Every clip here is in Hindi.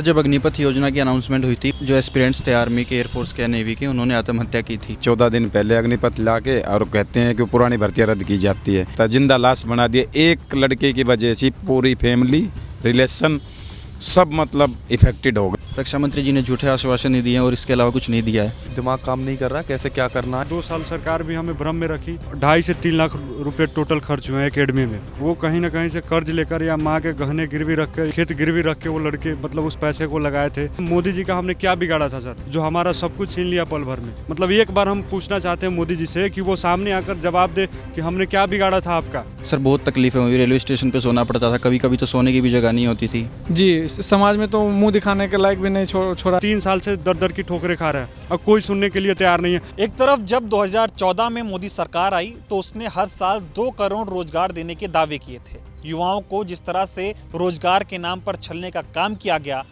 जब अग्निपथ योजना की अनाउंसमेंट हुई थी, जो एस्पिरेंट्स थे आर्मी के, एयरफोर्स के, नेवी के, उन्होंने आत्महत्या की थी। 14 दिन पहले अग्निपथ लाके और कहते हैं कि पुरानी भर्तियां रद्द की जाती है, तो जिंदा लाश बना दिए। एक लड़के की वजह से पूरी फैमिली रिलेशन सब मतलब इफेक्टेड हो गए। रक्षा मंत्री जी ने झूठे आश्वासन नहीं दिए और इसके अलावा कुछ नहीं दिया है। दिमाग काम नहीं कर रहा, कैसे क्या करना है। 2 साल सरकार भी हमें भ्रम में रखी। 2.5 से 3 लाख रुपए टोटल खर्च हुए हैं एकेडमी में। वो कहीं ना कहीं से कर्ज लेकर या माँ के गहने गिरवी रख कर, खेत गिरवी रख के वो लड़के मतलब उस पैसे को लगाए थे। मोदी जी का हमने क्या बिगाड़ा था सर, जो हमारा सब कुछ छीन लिया पल भर में। मतलब एक बार हम पूछना चाहते हैं मोदी जी से कि वो सामने आकर जवाब दे कि हमने क्या बिगाड़ा था आपका। सर बहुत तकलीफें हुई, रेलवे स्टेशन पे सोना पड़ता था, कभी कभी तो सोने की भी जगह नहीं होती थी। जी, समाज में तो मुंह दिखाने के लायक भी नहीं छोड़ा। 3 साल से दर दर की ठोकरें खा रहे हैं और कोई सुनने के लिए तैयार नहीं है। एक तरफ जब 2014 में मोदी सरकार आई तो उसने हर साल 2 करोड़ रोजगार देने के दावे किए थे। युवाओं को जिस तरह से रोजगार के नाम पर छलने का काम किया गया,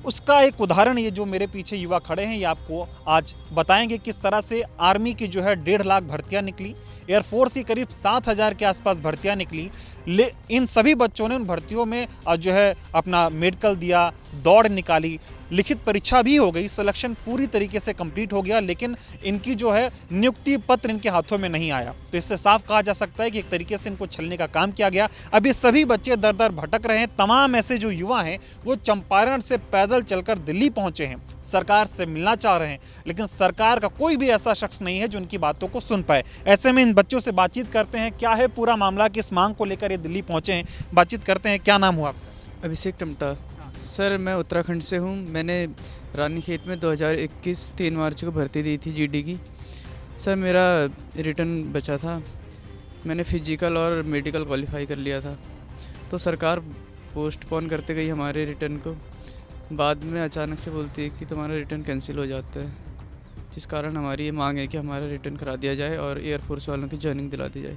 उसका एक उदाहरण ये जो मेरे पीछे युवा खड़े हैं, ये आपको आज बताएंगे किस तरह से आर्मी की जो है 1.5 लाख भर्तियां निकली, एयरफोर्स की करीब 7,000 के आसपास भर्तियां निकली। इन सभी बच्चों ने उन भर्तियों में जो है अपना मेडिकल दिया, दौड़ निकाली, लिखित परीक्षा भी हो गई, सिलेक्शन पूरी तरीके से कंप्लीट हो गया, लेकिन इनकी जो है नियुक्ति पत्र इनके हाथों में नहीं आया। तो इससे साफ कहा जा सकता है कि एक तरीके से इनको छलने का काम किया गया। अब ये सभी बच्चे दर दर भटक रहे हैं। तमाम ऐसे जो युवा हैं वो चंपारण से पैदल चलकर दिल्ली पहुंचे हैं, सरकार से मिलना चाह रहे हैं, लेकिन सरकार का कोई भी ऐसा शख्स नहीं है जो उनकी बातों को सुन पाए। ऐसे में इन बच्चों से बातचीत करते हैं, क्या है पूरा मामला, किस मांग को लेकर ये दिल्ली पहुंचे हैं। बातचीत करते हैं। क्या नाम हुआ आपका? अभिषेक टमटा सर, मैं उत्तराखंड से हूँ। मैंने रानीखेत में 2021 3 मार्च को भर्ती दी थी जीडी की। सर मेरा रिटर्न बचा था, मैंने फिजिकल और मेडिकल क्वालिफाई कर लिया था, तो सरकार पोस्टपोन करते गई हमारे रिटर्न को। बाद में अचानक से बोलती है कि तुम्हारा रिटर्न कैंसिल हो जाता है, जिस कारण हमारी ये मांग है कि हमारा रिटर्न करा दिया जाए और एयरफोर्स वालों की ज्वाइनिंग दिला दी जाए।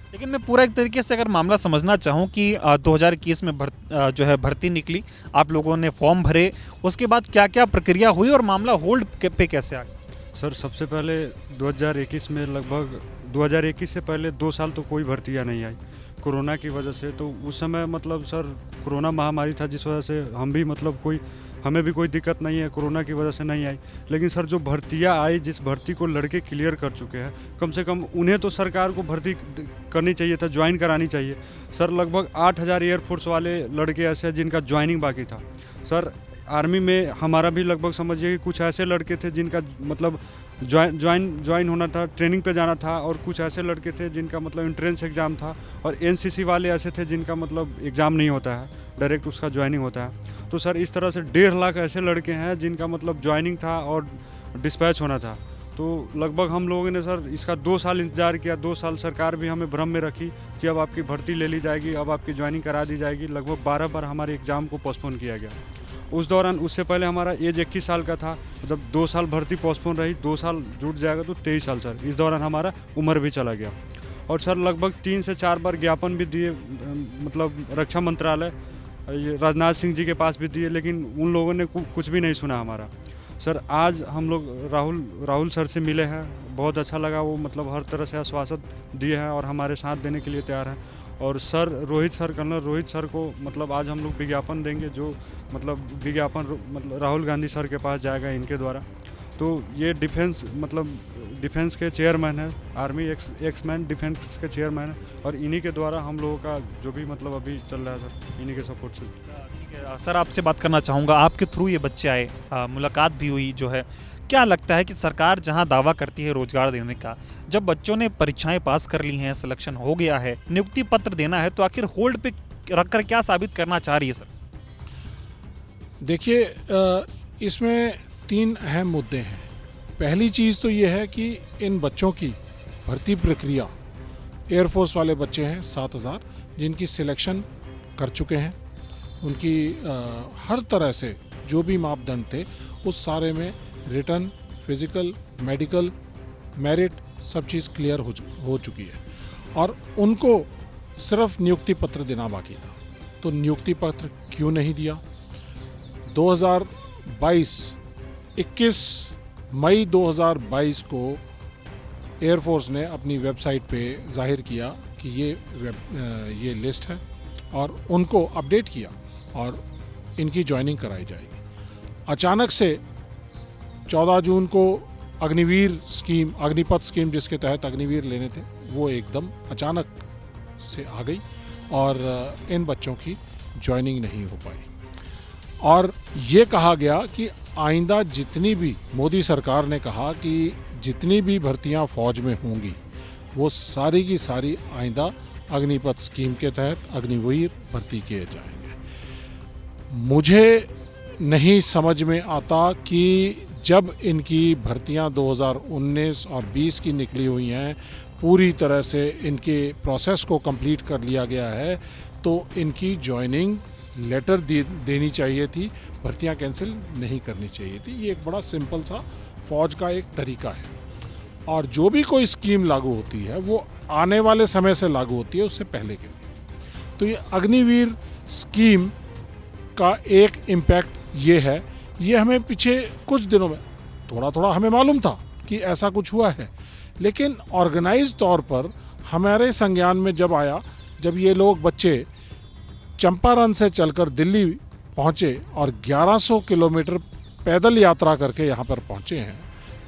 लेकिन मैं पूरा एक तरीके से अगर मामला समझना चाहूँ कि 2021 में जो है भर्ती निकली, आप लोगों ने फॉर्म भरे, उसके बाद क्या क्या प्रक्रिया हुई और मामला होल्ड पे कैसे आ गया? सर सबसे पहले 2021 में लगभग 2021 से पहले 2 साल तो कोई भर्तियाँ नहीं आई कोरोना की वजह से। तो उस समय मतलब सर कोरोना महामारी था, जिस वजह से हम भी मतलब हमें भी कोई दिक्कत नहीं है, कोरोना की वजह से नहीं आई। लेकिन सर जो भर्तियाँ आई, जिस भर्ती को लड़के क्लियर कर चुके हैं, कम से कम उन्हें तो सरकार को भर्ती करनी चाहिए था, ज्वाइन करानी चाहिए। सर लगभग 8,000 एयरफोर्स वाले लड़के ऐसे हैं जिनका ज्वाइनिंग बाकी था। सर आर्मी में हमारा भी लगभग समझिए कि कुछ ऐसे लड़के थे जिनका मतलब ज्वाइन होना था, ट्रेनिंग पे जाना था, और कुछ ऐसे लड़के थे जिनका मतलब एंट्रेंस एग्ज़ाम था, और एनसीसी वाले ऐसे थे जिनका मतलब एग्ज़ाम नहीं होता है, डायरेक्ट उसका ज्वाइनिंग होता है। तो सर इस तरह से 1.5 लाख ऐसे लड़के हैं जिनका मतलब ज्वाइनिंग था और डिस्पैच होना था। तो लगभग हम लोगों ने सर इसका 2 साल इंतज़ार किया। 2 साल सरकार भी हमें भ्रम में रखी कि अब आपकी भर्ती ले ली जाएगी, अब आपकी ज्वाइनिंग करा दी जाएगी। लगभग 12 बार हमारे एग्ज़ाम को पोस्टपोन किया गया। उस दौरान उससे पहले हमारा एज 21 साल का था, जब 2 साल भर्ती पोस्टपोन रही, 2 साल जुट जाएगा तो 23 साल सर। इस दौरान हमारा उम्र भी चला गया। और सर लगभग 3 से 4 बार ज्ञापन भी दिए, मतलब रक्षा मंत्रालय, राजनाथ सिंह जी के पास भी दिए, लेकिन उन लोगों ने कुछ भी नहीं सुना हमारा। सर आज हम लोग राहुल सर से मिले हैं, बहुत अच्छा लगा। वो मतलब हर तरह से आश्वासन दिए हैं और हमारे साथ देने के लिए तैयार हैं। और सर कर्नल रोहित सर को मतलब आज हम लोग विज्ञापन देंगे, जो मतलब विज्ञापन मतलब राहुल गांधी सर के पास जाएगा इनके द्वारा। तो ये डिफेंस के चेयरमैन है, आर्मी एक्समैन डिफेंस के चेयरमैन है, और इन्हीं के द्वारा हम लोगों का जो भी मतलब अभी चल रहा है सर, इन्हीं के सपोर्ट से। ठीक है सर, आपसे बात करना चाहूँगा, आपके थ्रू ये बच्चे आए, मुलाकात भी हुई जो है, क्या लगता है कि सरकार जहां दावा करती है रोजगार देने का, जब बच्चों ने परीक्षाएं पास कर ली हैं, सिलेक्शन हो गया है, नियुक्ति पत्र देना है, तो आखिर होल्ड पे रखकर क्या साबित करना चाह रही है सर? देखिए, इसमें 3 अहम मुद्दे हैं। पहली चीज़ तो ये है कि इन बच्चों की भर्ती प्रक्रिया, एयरफोर्स वाले बच्चे हैं 7,000 जिनकी सिलेक्शन कर चुके हैं, उनकी हर तरह से जो भी मापदंड थे उस सारे में रिटर्न, फिजिकल, मेडिकल, मेरिट सब चीज़ क्लियर हो चुकी है, और उनको सिर्फ नियुक्ति पत्र देना बाकी था। तो नियुक्ति पत्र क्यों नहीं दिया? 21 मई 2022 को एयरफोर्स ने अपनी वेबसाइट पे जाहिर किया कि ये लिस्ट है, और उनको अपडेट किया, और इनकी ज्वाइनिंग कराई जाएगी। अचानक से 14 जून को अग्निवीर स्कीम, अग्निपथ स्कीम जिसके तहत अग्निवीर लेने थे, वो एकदम अचानक से आ गई और इन बच्चों की ज्वाइनिंग नहीं हो पाई। और ये कहा गया कि आइंदा जितनी भी, मोदी सरकार ने कहा कि जितनी भी भर्तियां फौज में होंगी वो सारी की सारी आइंदा अग्निपथ स्कीम के तहत अग्निवीर भर्ती किए जाएंगे। मुझे नहीं समझ में आता कि जब इनकी भर्तियां 2019 और 20 की निकली हुई हैं, पूरी तरह से इनके प्रोसेस को कंप्लीट कर लिया गया है, तो इनकी ज्वाइनिंग लेटर देनी चाहिए थी, भर्तियां कैंसिल नहीं करनी चाहिए थी। ये एक बड़ा सिंपल सा फौज का एक तरीका है। और जो भी कोई स्कीम लागू होती है वो आने वाले समय से लागू होती है, उससे पहले के लिए। तो ये अग्निवीर स्कीम का एक इम्पैक्ट ये है, ये हमें पीछे कुछ दिनों में थोड़ा थोड़ा हमें मालूम था कि ऐसा कुछ हुआ है, लेकिन ऑर्गेनाइज तौर पर हमारे संज्ञान में जब आया, जब ये लोग बच्चे चंपारण से चलकर दिल्ली पहुँचे और 1100 किलोमीटर पैदल यात्रा करके यहाँ पर पहुँचे हैं,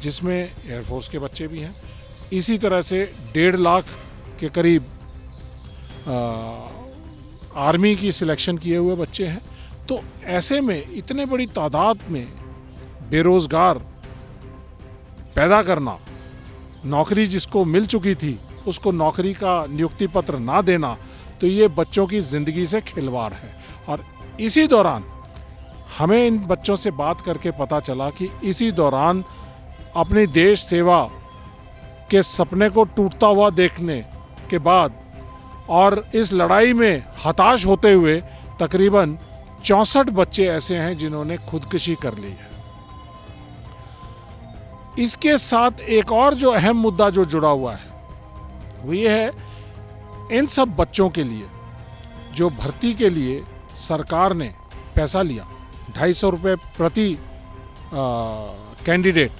जिसमें एयरफोर्स के बच्चे भी हैं। इसी तरह से 1.5 लाख के करीब आर्मी की सिलेक्शन किए हुए बच्चे हैं। तो ऐसे में इतने बड़ी तादाद में बेरोज़गार पैदा करना, नौकरी जिसको मिल चुकी थी उसको नौकरी का नियुक्ति पत्र ना देना, तो ये बच्चों की ज़िंदगी से खिलवाड़ है। और इसी दौरान हमें इन बच्चों से बात करके पता चला कि इसी दौरान अपनी देश सेवा के सपने को टूटता हुआ देखने के बाद और इस लड़ाई में हताश होते हुए तकरीबन 64 बच्चे ऐसे हैं जिन्होंने खुदकुशी कर ली है। इसके साथ एक और जो अहम मुद्दा जो जुड़ा हुआ है वो ये है, इन सब बच्चों के लिए जो भर्ती के लिए सरकार ने पैसा लिया, 250 रुपये प्रति कैंडिडेट,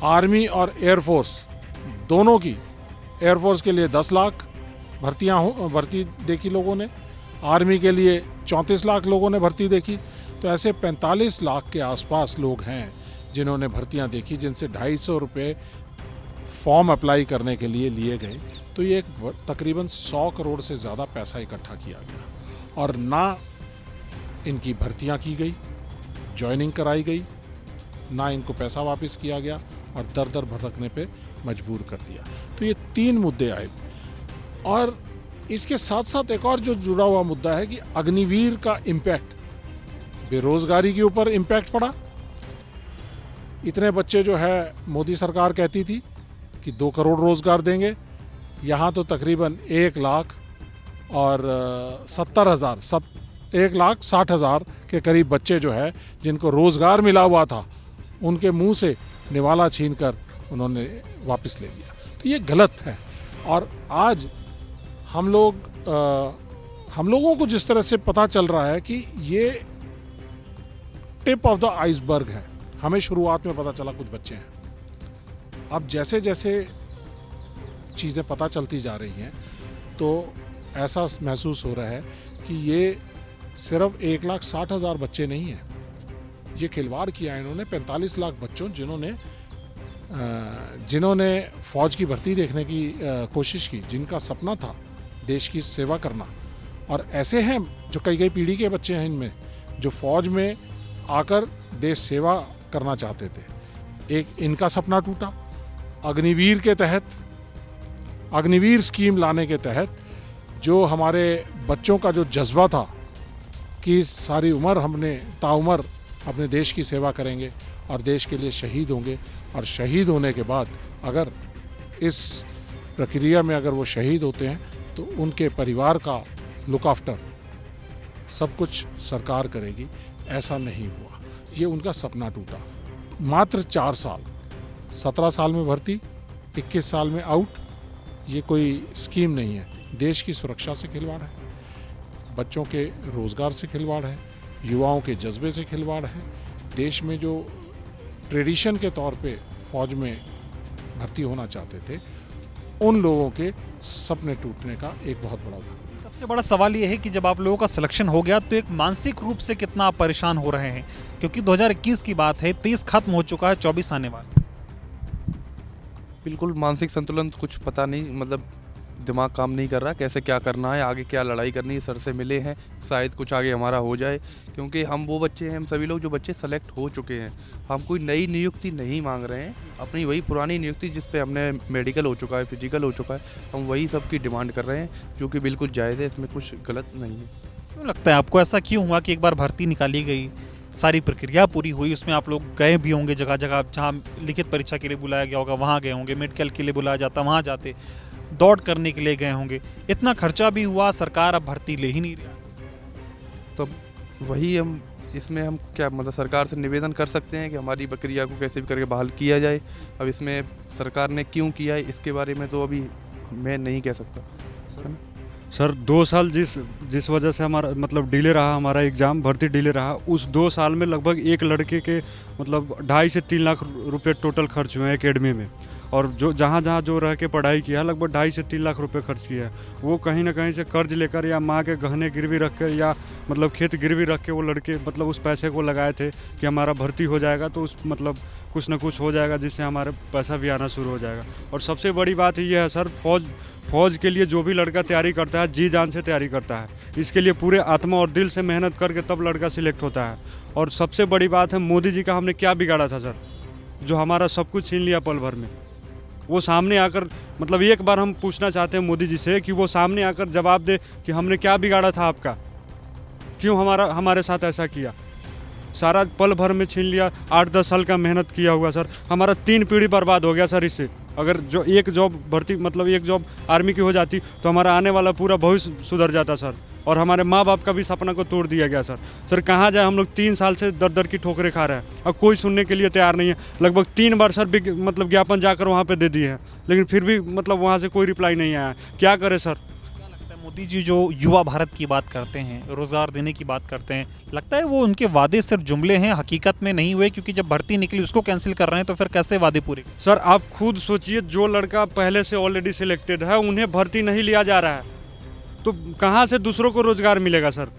आर्मी और एयरफोर्स दोनों की, एयरफोर्स के लिए 10 लाख भर्ती देखी लोगों ने, आर्मी के लिए 34 लाख लोगों ने भर्ती देखी। तो ऐसे 45 लाख के आसपास लोग हैं जिन्होंने भर्तियां देखी, जिनसे 250 रुपये फॉर्म अप्लाई करने के लिए लिए गए। तो ये एक तकरीबन 100 करोड़ से ज़्यादा पैसा इकट्ठा किया गया और ना इनकी भर्तियां की गई, ज्वाइनिंग कराई गई, ना इनको पैसा वापस किया गया और दर दर भटकने पे मजबूर कर दिया। तो ये 3 मुद्दे आए। और इसके साथ साथ एक और जो जुड़ा हुआ मुद्दा है कि अग्निवीर का इम्पैक्ट, बेरोजगारी के ऊपर इम्पैक्ट पड़ा। इतने बच्चे जो है मोदी सरकार कहती थी कि 2 करोड़ रोजगार देंगे, यहाँ तो तकरीबन 1,60,000 के करीब बच्चे जो है जिनको रोजगार मिला हुआ था उनके मुंह से निवाला छीनकर उन्होंने वापस ले लिया। तो ये गलत है। और आज हम लोगों को जिस तरह से पता चल रहा है कि ये टिप ऑफ द आइसबर्ग है। हमें शुरुआत में पता चला कुछ बच्चे हैं, अब जैसे जैसे चीज़ें पता चलती जा रही हैं तो ऐसा महसूस हो रहा है कि ये सिर्फ 1,60,000 बच्चे नहीं हैं। ये खिलवाड़ किया है इन्होंने 45 लाख बच्चों जिन्होंने फ़ौज की भर्ती देखने की कोशिश की, जिनका सपना था देश की सेवा करना। और ऐसे हैं जो कई पीढ़ी के बच्चे हैं इनमें जो फ़ौज में आकर देश सेवा करना चाहते थे। एक इनका सपना टूटा। अग्निवीर के तहत, अग्निवीर स्कीम लाने के तहत जो हमारे बच्चों का जो जज्बा था कि सारी उम्र हमने ताउमर अपने देश की सेवा करेंगे और देश के लिए शहीद होंगे, और शहीद होने के बाद अगर इस प्रक्रिया में अगर वो शहीद होते हैं तो उनके परिवार का लुक आफ्टर सब कुछ सरकार करेगी, ऐसा नहीं हुआ। ये उनका सपना टूटा। मात्र 4 साल, 17 साल में भर्ती, 21 साल में आउट, ये कोई स्कीम नहीं है। देश की सुरक्षा से खिलवाड़ है, बच्चों के रोज़गार से खिलवाड़ है, युवाओं के जज्बे से खिलवाड़ है। देश में जो ट्रेडिशन के तौर पे फ़ौज में भर्ती होना चाहते थे उन लोगों के सपने टूटने का एक बहुत बड़ा उदाहरण। सबसे बड़ा सवाल ये है कि जब आप लोगों का सिलेक्शन हो गया तो एक मानसिक रूप से कितना आप परेशान हो रहे हैं, क्योंकि 2021 की बात है, 23 खत्म हो चुका है, 24 आने वाला। बिल्कुल मानसिक संतुलन तो कुछ पता नहीं, मतलब दिमाग काम नहीं कर रहा, कैसे क्या करना है, आगे क्या लड़ाई करनी है। सर से मिले हैं, शायद कुछ आगे हमारा हो जाए, क्योंकि हम वो बच्चे हैं, हम सभी लोग जो बच्चे सेलेक्ट हो चुके हैं। हम कोई नई नियुक्ति नहीं मांग रहे हैं, अपनी वही पुरानी नियुक्ति जिस पे हमने मेडिकल हो चुका है, फिजिकल हो चुका है, हम वही सब की डिमांड कर रहे हैं, जो कि बिल्कुल जायज़ है, इसमें कुछ गलत नहीं है। क्यों लगता है आपको, ऐसा क्यों हुआ कि एक बार भर्ती निकाली गई, सारी प्रक्रिया पूरी हुई, उसमें आप लोग गए भी होंगे जगह जगह, जहाँ लिखित परीक्षा के लिए बुलाया गया होगा वहाँ गए होंगे, मेडिकल के लिए बुलाया जाता वहाँ जाते, दौड़ करने के लिए गए होंगे, इतना खर्चा भी हुआ, सरकार अब भर्ती ले ही नहीं रहा। तो वही हम इसमें हम क्या मतलब सरकार से निवेदन कर सकते हैं कि हमारी प्रक्रिया को कैसे भी करके बहाल किया जाए। अब इसमें सरकार ने क्यों किया है इसके बारे में तो अभी मैं नहीं कह सकता, है ना। सर 2 साल जिस वजह से हमारा मतलब डिले रहा, हमारा एग्ज़ाम भर्ती डिले रहा, उस 2 साल में लगभग एक लड़के के मतलब 2.5 से 3 लाख रुपए टोटल खर्च हुए हैं एकेडमी में। और जो जहाँ जो रह के पढ़ाई किया लगभग 2.5 से 3 लाख रुपए खर्च किया है। वो कहीं ना कहीं से कर्ज लेकर या माँ के गहने गिरवी रख कर या मतलब खेत गिरवी रख के वो लड़के मतलब उस पैसे को लगाए थे कि हमारा भर्ती हो जाएगा तो उस मतलब कुछ ना कुछ हो जाएगा जिससे हमारे पैसा भी आना शुरू हो जाएगा। और सबसे बड़ी बात ये है सर, फौज के लिए जो भी लड़का तैयारी करता है जी जान से तैयारी करता है, इसके लिए पूरे आत्मा और दिल से मेहनत करके तब लड़का सिलेक्ट होता है। और सबसे बड़ी बात है, मोदी जी का हमने क्या बिगाड़ा था सर, जो हमारा सब कुछ छीन लिया पल भर में। वो सामने आकर मतलब एक बार हम पूछना चाहते हैं मोदी जी से कि वो सामने आकर जवाब दे कि हमने क्या बिगाड़ा था आपका, क्यों हमारे साथ ऐसा किया। सारा पल भर में छीन लिया, 8-10 साल का मेहनत किया हुआ सर, हमारा 3 पीढ़ी बर्बाद हो गया सर इससे। अगर जो एक जॉब भर्ती मतलब एक जॉब आर्मी की हो जाती तो हमारा आने वाला पूरा भविष्य सुधर जाता सर, और हमारे माँ बाप का भी सपना को तोड़ दिया गया सर कहाँ जाए, हम लोग 3 साल से दर की ठोकरें खा रहे हैं, अब कोई सुनने के लिए तैयार नहीं है। लगभग 3 बार सर मतलब ज्ञापन जाकर वहाँ पे दे दिए हैं, लेकिन फिर भी मतलब वहाँ से कोई रिप्लाई नहीं आया। क्या करें सर। क्या लगता है मोदी जी जो युवा भारत की बात करते हैं, रोजगार देने की बात करते हैं, लगता है वो उनके वादे सिर्फ जुमले हैं, हकीकत में नहीं हुए, क्योंकि जब भर्ती निकली उसको कैंसिल कर रहे हैं तो फिर कैसे वादे पूरे। सर आप खुद सोचिए, जो लड़का पहले से ऑलरेडी सिलेक्टेड है उन्हें भर्ती नहीं लिया जा रहा है तो कहाँ से दूसरों को रोजगार मिलेगा सर।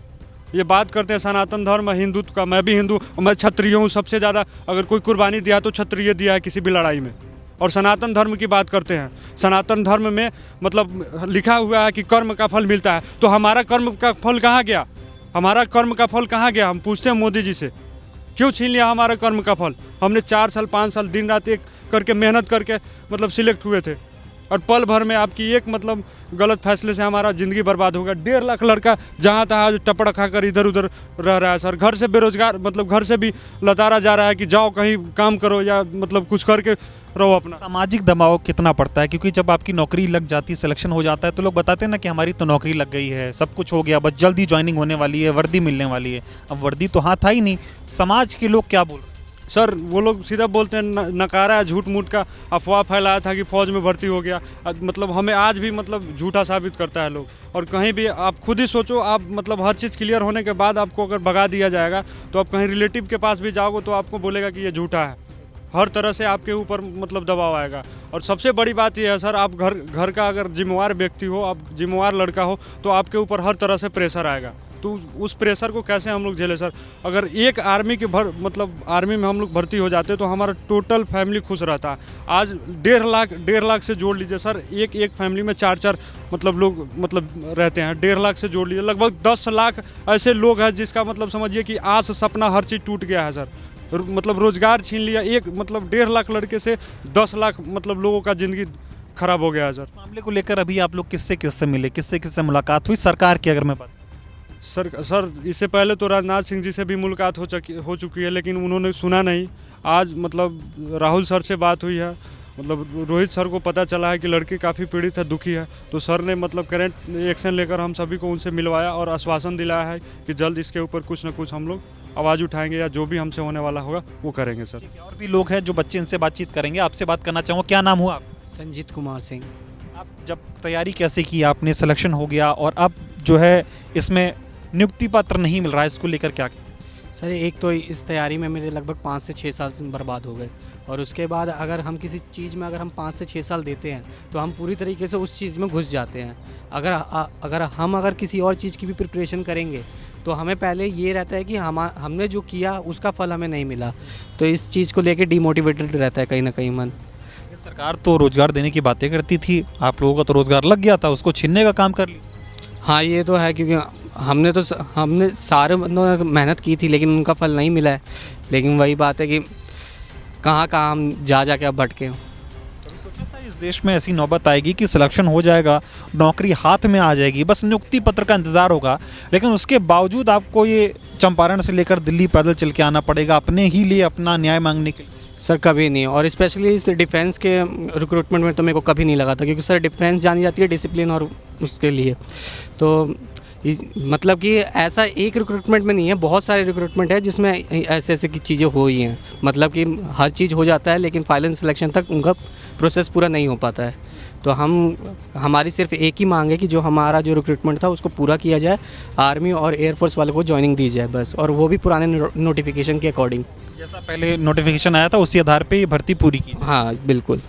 ये बात करते हैं सनातन धर्म हिंदुत्व का, मैं भी हिंदू, मैं क्षत्रिय हूँ, सबसे ज़्यादा अगर कोई कुर्बानी दिया तो क्षत्रिय दिया है किसी भी लड़ाई में। और सनातन धर्म की बात करते हैं, सनातन धर्म में मतलब लिखा हुआ है कि कर्म का फल मिलता है, तो हमारा कर्म का फल कहाँ गया, हमारा कर्म का फल कहाँ गया। हम पूछते हैं मोदी जी से, क्यों छीन लिया हमारा कर्म का फल। हमने 4 साल 5 साल दिन रात एक करके मेहनत करके मतलब सिलेक्ट हुए थे, और पल भर में आपकी एक मतलब गलत फैसले से हमारा ज़िंदगी बर्बाद होगा। 1.5 लाख लड़का जहाँ तहाँ टपड़ खाकर इधर उधर रह रहा है सर, घर से बेरोजगार मतलब घर से भी लतारा जा रहा है कि जाओ कहीं काम करो या मतलब कुछ करके रहो अपना। सामाजिक दबाव कितना पड़ता है, क्योंकि जब आपकी नौकरी लग जाती है, सिलेक्शन हो जाता है, तो लोग बताते हैं ना कि हमारी तो नौकरी लग गई है, सब कुछ हो गया, बस जल्दी ज्वाइनिंग होने वाली है, वर्दी मिलने वाली है। अब वर्दी तो हाथ था ही नहीं, समाज के लोग क्या बोल रहे हैं? सर वो लोग सीधा बोलते हैं नकारा है, झूठ मूठ का अफवाह फैलाया था कि फ़ौज में भर्ती हो गया। मतलब हमें आज भी मतलब झूठा साबित करता है लोग। और कहीं भी आप खुद ही सोचो, आप मतलब हर चीज़ क्लियर होने के बाद आपको अगर भगा दिया जाएगा तो आप कहीं रिलेटिव के पास भी जाओगे तो आपको बोलेगा कि ये झूठा है। हर तरह से आपके ऊपर मतलब दबाव आएगा। और सबसे बड़ी बात यह है सर, आप घर का अगर जिम्मेवार व्यक्ति हो, आप जिम्मेवार लड़का हो, तो आपके ऊपर हर तरह से प्रेशर आएगा। तो उस प्रेशर को कैसे हम लोग झेले सर। अगर एक आर्मी के मतलब आर्मी में हम लोग भर्ती हो जाते तो हमारा टोटल फैमिली खुश रहता। आज 1.5 लाख से जोड़ लीजिए सर, एक फैमिली में 4 मतलब लोग मतलब रहते हैं। 1.5 लाख से जोड़ लीजिए, लगभग 10 लाख ऐसे लोग हैं जिसका मतलब समझिए कि आस सपना हर चीज़ टूट गया है सर। मतलब रोजगार छीन लिया। एक मतलब 1.5 लाख लड़के से 10 लाख मतलब लोगों का ज़िंदगी खराब हो गया है सर। मामले को लेकर अभी आप लोग किससे मिले, किससे मुलाकात हुई सरकार की, अगर मैं बात? सर इससे पहले तो राजनाथ सिंह जी से भी मुलाकात हो चुकी है, लेकिन उन्होंने सुना नहीं। आज मतलब राहुल सर से बात हुई है, मतलब रोहित सर को पता चला है कि लड़की काफ़ी पीड़ित है, दुखी है, तो सर ने मतलब करेंट एक्शन लेकर हम सभी को उनसे मिलवाया और आश्वासन दिलाया है कि जल्द इसके ऊपर कुछ ना कुछ हम लोग आवाज़ उठाएंगे या जो भी हमसे होने वाला होगा वो करेंगे सर। और भी लोग हैं जो बच्चे इनसे बातचीत करेंगे, आपसे बात करना चाहूँगा। क्या नाम हुआ आप? संजीत कुमार सिंह। आप जब तैयारी कैसे की आपने, सिलेक्शन हो गया और अब जो है इसमें नियुक्ति पत्र नहीं मिल रहा है, इसको लेकर क्या? सर एक तो इस तैयारी में मेरे लगभग 5 से 6 साल बर्बाद हो गए, और उसके बाद अगर हम किसी चीज़ में अगर हम 5 से 6 साल देते हैं तो हम पूरी तरीके से उस चीज़ में घुस जाते हैं। अगर किसी और चीज़ की भी प्रिपरेशन करेंगे तो हमें पहले ये रहता है कि हमने जो किया उसका फल हमें नहीं मिला, तो इस चीज़ को लेके डीमोटिवेटेड रहता है कहीं ना कहीं मन। सरकार तो रोजगार देने की बातें करती थी, आप लोगों का तो रोजगार लग गया था, उसको छीनने का काम कर लिया। हाँ ये तो है, क्योंकि हमने सारे मेहनत की थी लेकिन उनका फल नहीं मिला है। लेकिन वही बात है कि कहाँ हम जा के अब भटके हों। कभी सोचा था इस देश में ऐसी नौबत आएगी कि सिलेक्शन हो जाएगा, नौकरी हाथ में आ जाएगी, बस नियुक्ति पत्र का इंतज़ार होगा, लेकिन उसके बावजूद आपको ये चंपारण से लेकर दिल्ली पैदल चल के आना पड़ेगा अपने ही लिए अपना न्याय मांगने के लिए? सर कभी नहीं, और स्पेशली इस डिफेंस के रिक्रूटमेंट में तो मेरे को कभी नहीं लगा था, क्योंकि सर डिफेंस जानी जाती है डिसिप्लिन और उसके लिए। तो मतलब कि ऐसा एक रिक्रूटमेंट में नहीं है, बहुत सारे रिक्रूटमेंट है जिसमें ऐसे की चीज़ें हो ही हैं। मतलब कि हर चीज़ हो जाता है लेकिन फाइनल सिलेक्शन तक उनका प्रोसेस पूरा नहीं हो पाता है। तो हमारी सिर्फ एक ही मांग है कि जो हमारा जो रिक्रूटमेंट था उसको पूरा किया जाए, आर्मी और एयरफोर्स वालों को ज्वाइनिंग दी जाए बस, और वो भी पुराने नोटिफिकेशन के अकॉर्डिंग। जैसा पहले नोटिफिकेशन आया था उसी आधार पे ये भर्ती पूरी की। हाँ बिल्कुल।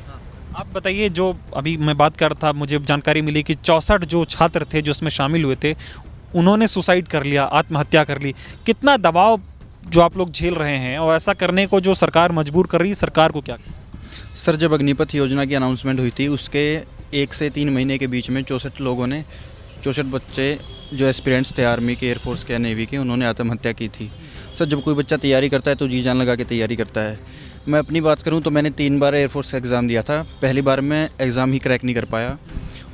आप बताइए, जो अभी मैं बात कर रहा था, मुझे जानकारी मिली कि 64 जो छात्र थे जो उसमें शामिल हुए थे उन्होंने सुसाइड कर लिया, आत्महत्या कर ली। कितना दबाव जो आप लोग झेल रहे हैं, और ऐसा करने को जो सरकार मजबूर कर रही है, सरकार को क्या? सर जब अग्निपथ योजना की अनाउंसमेंट हुई थी उसके 1 से 3 महीने के बीच में 64 बच्चे जो एस्पिरेंट्स थे आर्मी के, एयरफोर्स के, नेवी के, उन्होंने आत्महत्या की थी। सर जब कोई बच्चा तैयारी करता है तो जी जान लगा के तैयारी करता है। मैं अपनी बात करूं तो मैंने 3 बार एयरफोर्स का एग्ज़ाम दिया था। पहली बार मैं एग्ज़ाम ही क्रैक नहीं कर पाया,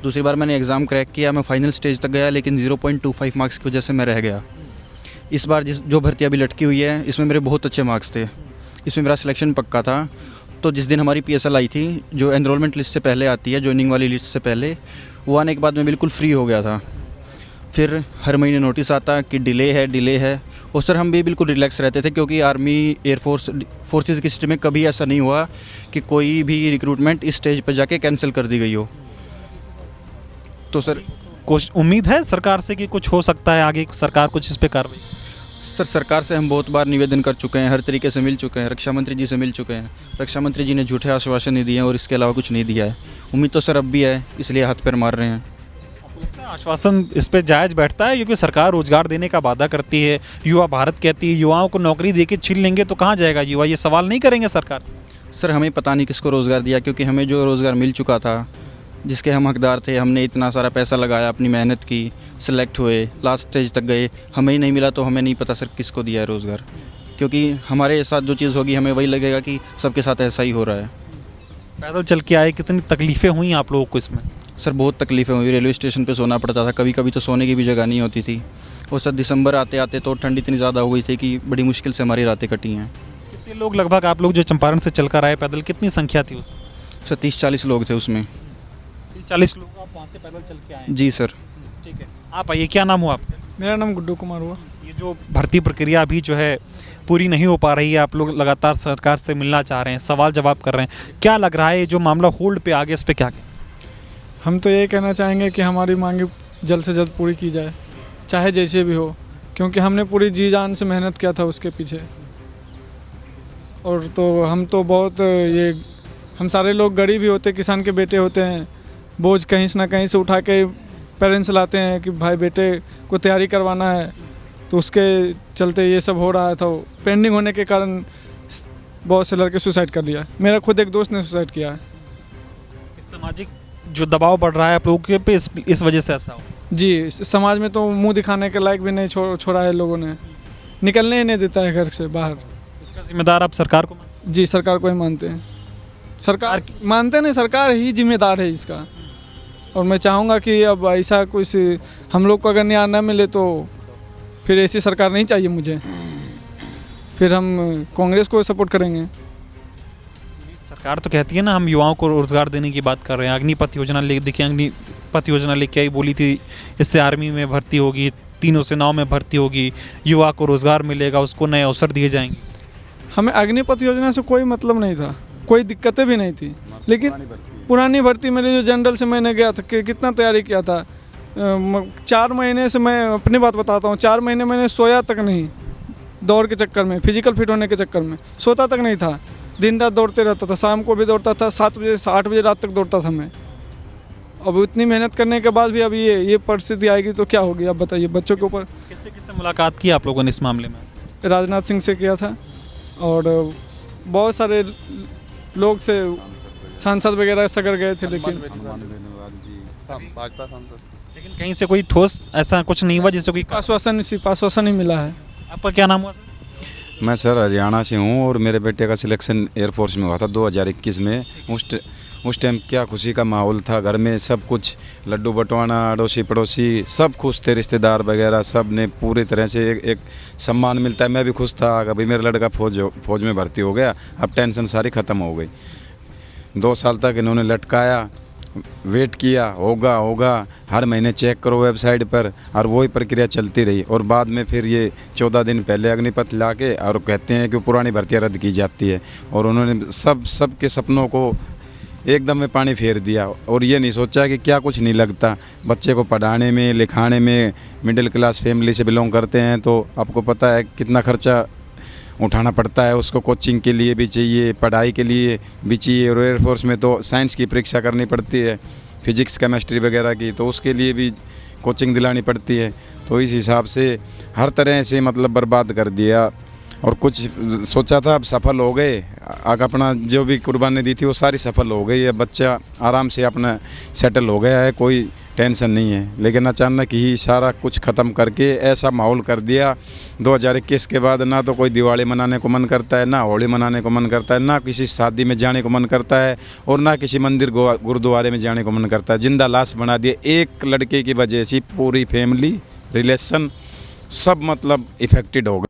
दूसरी बार मैंने एग्ज़ाम क्रैक किया, मैं फाइनल स्टेज तक गया, लेकिन 0.25 मार्क्स की वजह से मैं रह गया। इस बार जो भर्ती अभी लटकी हुई है इसमें मेरे बहुत अच्छे मार्क्स थे, इसमें मेरा सिलेक्शन पक्का था। तो जिस दिन हमारी PSL आई थी, जो एनरोलमेंट लिस्ट से पहले आती है, ज्वाइनिंग वाली लिस्ट से पहले, वो आने के बाद मैं बिल्कुल फ्री हो गया था। फिर हर महीने नोटिस आता कि डिले है, और सर हम भी बिल्कुल रिलैक्स रहते थे, क्योंकि आर्मी फोर्सेस की हिस्ट्री में कभी ऐसा नहीं हुआ कि कोई भी रिक्रूटमेंट इस स्टेज पर जाके कैंसिल कर दी गई हो। तो सर कुछ उम्मीद है सरकार से कि कुछ हो सकता है आगे, सरकार कुछ इस पे कार्रवाई? सर सरकार से हम बहुत बार निवेदन कर चुके हैं, हर तरीके से मिल चुके हैं, रक्षा मंत्री जी से मिल चुके हैं। रक्षा मंत्री जी ने झूठे आश्वासन नहीं दिए हैं और इसके अलावा कुछ नहीं दिया है। उम्मीद तो सर अब भी है, इसलिए हाथ पैर मार रहे हैं। आश्वासन इस पे जायज़ बैठता है, क्योंकि सरकार रोजगार देने का वादा करती है, युवा भारत कहती है, युवाओं को नौकरी देके छीन लेंगे तो कहाँ जाएगा युवा? ये सवाल नहीं करेंगे सरकार से? सर हमें पता नहीं किसको रोज़गार दिया, क्योंकि हमें जो रोज़गार मिल चुका था, जिसके हम हकदार थे, हमने इतना सारा पैसा लगाया, अपनी मेहनत की, सिलेक्ट हुए, लास्ट स्टेज तक गए, हमें ही नहीं मिला, तो हमें नहीं पता सर किसको दिया है रोज़गार। क्योंकि हमारे साथ जो चीज़ होगी हमें वही लगेगा कि सबके साथ ऐसा ही हो रहा है। पैदल चल के आए, कितनी तकलीफ़ें हुई आप लोगों को इसमें? सर बहुत तकलीफ़ें हुई, रेलवे स्टेशन पे सोना पड़ता था, कभी कभी तो सोने की भी जगह नहीं होती थी। और सर दिसंबर आते आते तो ठंड इतनी ज़्यादा हो गई थी कि बड़ी मुश्किल से हमारी रातें कटी हैं। कितने लोग लगभग आप लोग जो चंपारण से चलकर आए पैदल, कितनी संख्या थी उसमें? सर 30-40 लोग थे उसमें। 30-40 लोग आप वहाँ से पैदल चल के आए? जी सर। ठीक है, आप आइए, क्या नाम हुआ आपका? मेरा नाम गुड्डू कुमार हुआ। ये जो भर्ती प्रक्रिया अभी जो है पूरी नहीं हो पा रही है, आप लोग लगातार सरकार से मिलना चाह रहे हैं, सवाल जवाब कर रहे हैं, क्या लग रहा है ये जो मामला होल्ड पे आ गया, इस पे क्या? हम तो ये कहना चाहेंगे कि हमारी मांगे जल्द से जल्द पूरी की जाए, चाहे जैसे भी हो, क्योंकि हमने पूरी जी जान से मेहनत किया था उसके पीछे। और तो हम तो बहुत हम सारे लोग गरीब ही होते, किसान के बेटे होते हैं, बोझ कहीं से ना कहीं से उठा के पेरेंट्स लाते हैं कि भाई बेटे को तैयारी करवाना है, तो उसके चलते ये सब हो रहा था। पेंडिंग होने के कारण बहुत से लड़के सुसाइड कर लिया। मेरा खुद एक दोस्त ने सुसाइड किया है। इस सामाजिक जो दबाव बढ़ रहा है आप लोगों के पे, इस वजह से ऐसा हो? जी, समाज में तो मुंह दिखाने के लायक भी नहीं छोड़ा है लोगों ने, निकलने ही नहीं देता है घर से बाहर। इसका जिम्मेदार आप सरकार को? जी सरकार को ही मानते हैं। सरकार मानते नहीं, सरकार ही जिम्मेदार है इसका। और मैं चाहूँगा कि अब ऐसा कुछ हम लोग को अगर न्याय न मिले तो फिर ऐसी सरकार नहीं चाहिए मुझे, फिर हम कांग्रेस को सपोर्ट करेंगे। सरकार तो कहती है ना हम युवाओं को रोजगार देने की बात कर रहे हैं, अग्निपथ योजना देखिए, अग्निपथ योजना लेके आई, बोली थी इससे आर्मी में भर्ती होगी, तीनों सेनाओं में भर्ती होगी, युवा को रोजगार मिलेगा, उसको नए अवसर दिए जाएंगे। हमें अग्निपथ योजना से कोई मतलब नहीं था, कोई दिक्कतें भी नहीं थी, लेकिन पुरानी भर्ती मेरे जो जनरल से मैंने गया था कि कितना तैयारी किया था, 4 महीने से मैं अपनी बात बताता हूँ, 4 महीने मैंने सोया तक नहीं, दौड़ के चक्कर में, फिजिकल फिट होने के चक्कर में सोता तक नहीं था, दिन रात दौड़ते रहता था, शाम को भी दौड़ता था, 7 बजे से 8 बजे रात तक दौड़ता था मैं। अब इतनी मेहनत करने के बाद भी अब ये परिस्थिति आएगी तो क्या होगी, आप बताइए। बच्चों के ऊपर किससे किससे मुलाकात की आप लोगों ने इस मामले में? राजनाथ सिंह से किया था और बहुत सारे लोग से, सांसद वगैरह सगर गए थे, लेकिन भाजपा सांसद, लेकिन कहीं से कोई ठोस ऐसा कुछ नहीं हुआ जिससे कोई आश्वासन ही मिला है। आपका क्या नाम हुआ सर? मैं सर हरियाणा से हूँ और मेरे बेटे का सिलेक्शन एयरफोर्स में हुआ था 2021 में। उस टाइम क्या खुशी का माहौल था, घर में सब कुछ लड्डू बंटवाना, अड़ोसी पड़ोसी सब खुश थे, रिश्तेदार वगैरह सब ने पूरी तरह से एक सम्मान मिलता है। मैं भी खुश था, अभी मेरा लड़का फौज में भर्ती हो गया, अब टेंशन सारी ख़त्म हो गई। 2 साल तक इन्होंने लटकाया, वेट किया, होगा हर महीने चेक करो वेबसाइट पर, और वही प्रक्रिया चलती रही। और बाद में फिर ये 14 दिन पहले अग्निपथ ला के और कहते हैं कि पुरानी भर्तियाँ रद्द की जाती है, और उन्होंने सब के सपनों को एकदम में पानी फेर दिया। और ये नहीं सोचा कि क्या कुछ नहीं लगता बच्चे को पढ़ाने में, लिखाने में। मिडिल क्लास फैमिली से बिलोंग करते हैं तो आपको पता है कितना खर्चा उठाना पड़ता है, उसको कोचिंग के लिए भी चाहिए, पढ़ाई के लिए भी चाहिए, और एयरफोर्स में तो साइंस की परीक्षा करनी पड़ती है, फिजिक्स केमिस्ट्री वगैरह की, तो उसके लिए भी कोचिंग दिलानी पड़ती है। तो इस हिसाब से हर तरह से मतलब बर्बाद कर दिया। और कुछ सोचा था, अब सफल हो गए, आगे अपना जो भी कुर्बानी दी थी वो सारी सफल हो गई है, बच्चा आराम से अपना सेटल हो गया है, कोई टेंशन नहीं है। लेकिन अचानक ही सारा कुछ ख़त्म करके ऐसा माहौल कर दिया 2021 के बाद। ना तो कोई दिवाली मनाने को मन करता है, ना होली मनाने को मन करता है, ना किसी शादी में जाने को मन करता है, और ना किसी मंदिर गुरुद्वारे में जाने को मन करता है। जिंदा लाश बना दिए एक लड़के की वजह से पूरी फैमिली, रिलेशन सब मतलब इफेक्टेड हो गए।